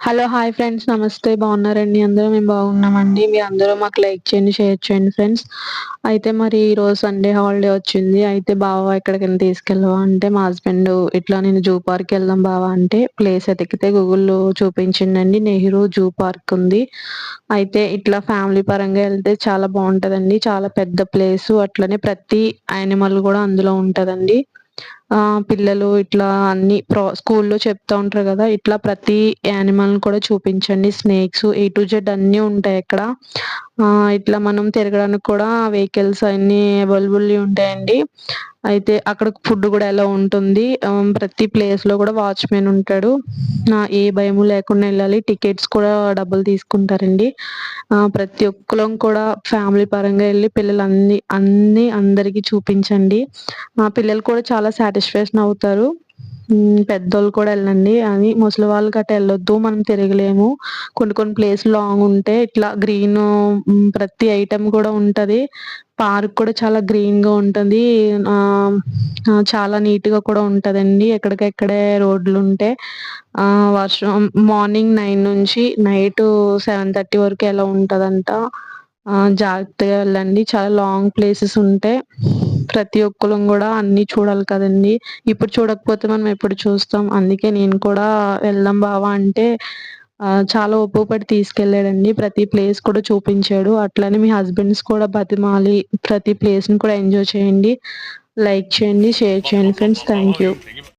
Hello! Hi friends. నమస్తే. బాగున్నారండి అందరూ? మేము బాగున్నామండి. మీరందరూ మాకు లైక్ చేయండి, షేర్ చేయండి ఫ్రెండ్స్. అయితే మరి ఈరోజు సండే హాలిడే వచ్చింది. అయితే బావ ఎక్కడికైనా తీసుకెళ్ళవా అంటే, మా హస్బెండ్ ఇట్లా నేను జూ పార్క్‌కెళ్దాం బావ అంటే, ప్లేస్ ఎతికితే గూగుల్‌లో చూపించిందండి. నెహ్రూ జూ పార్క్ ఉంది. అయితే ఇట్లా ఫ్యామిలీ పరంగా ఎళ్తే చాలా బావుంటదండి. చాలా పెద్ద ప్లేసు. అట్లనే ప్రతి యానిమల్ గూడా అందులో ఉంటదండి. పిల్లలు ఇట్లా అన్నీ స్కూల్‌లో చెప్తా ఉంటారు గదా! ఇట్లా ప్రతి యానిమల్‌ని కూడా చూపించండి. స్నేక్స్ ఏ టు జెడ్ అన్నీ ఉంటాయక్కడ. ఇట్లా మనం తిరగడానికి కూడా వెహికల్స్ అన్నీ అవైలబుల్‌గా ఉంటాయండి. అయితే అక్కడ ఫుడ్ గూడా అలౌ ఉంటుంది. ప్రతి ప్లేస్‌లో గూడా వాచ్‌మెన్ ఉంటాడు. ఏ భయము లేకుండా ఎళ్ళాలి. టికెట్స్ కూడా డబ్బులు తీసుకుంటారండి. ప్రతి ఒక్కళం కూడా ఫ్యామిలీ పరంగా ఎళ్లి పిల్లలన్నీ అందరికి చూపించండి. పిల్లలు కూడా చాలా సాటిస్ఫాక్షన్ అవుతారు. పెద్దోళ్ళు కూడా ఎళ్ళండి. అని ముసలి వాళ్ళు గట్టా ఎళ్ళొద్దు. మనం తిరగలేము. కొన్ని కొన్ని ప్లేస్‌లు లాంగ్ ఉంటే ఇట్లా ప్రతి ఐటెమ్ కూడా ఉంటది. పార్క్ కూడా చాలా గ్రీన్‌గా ఉంటుంది. ఆహ్, చాలా నీట్‌గా కూడా ఉంటదండి. ఎక్కడికక్కడే రోడ్లుంటే వర్షం మార్నింగ్ 9 నుంచి నైటు 7:30 వరకు అలా ఉంటదంట. జాగ్రత్తగా వెళ్ళండి. చాలా లాంగ్ ప్లేసెస్ ఉంటాయి. ప్రతి ఒక్కళ్ళం గూడా అన్నీ చూడాలి కదండీ! ఇప్పుడు చూడకపోతే మనం ఎప్పుడు చూస్తాం. అందుకే నేను కూడా వెళ్దాం బావ అంటే చాలా ఓపిక తీసుకెళ్ళాడండి. ప్రతి ప్లేస్ కూడా చూపించాడు. అట్లనే మీ హస్బెండ్స్ కూడా బతిమాలి ప్రతి ప్లేస్‌ని కూడా ఎంజాయ్ చేయండి. లైక్ చేయండి, షేర్ చేయండి ఫ్రెండ్స్. Thank you.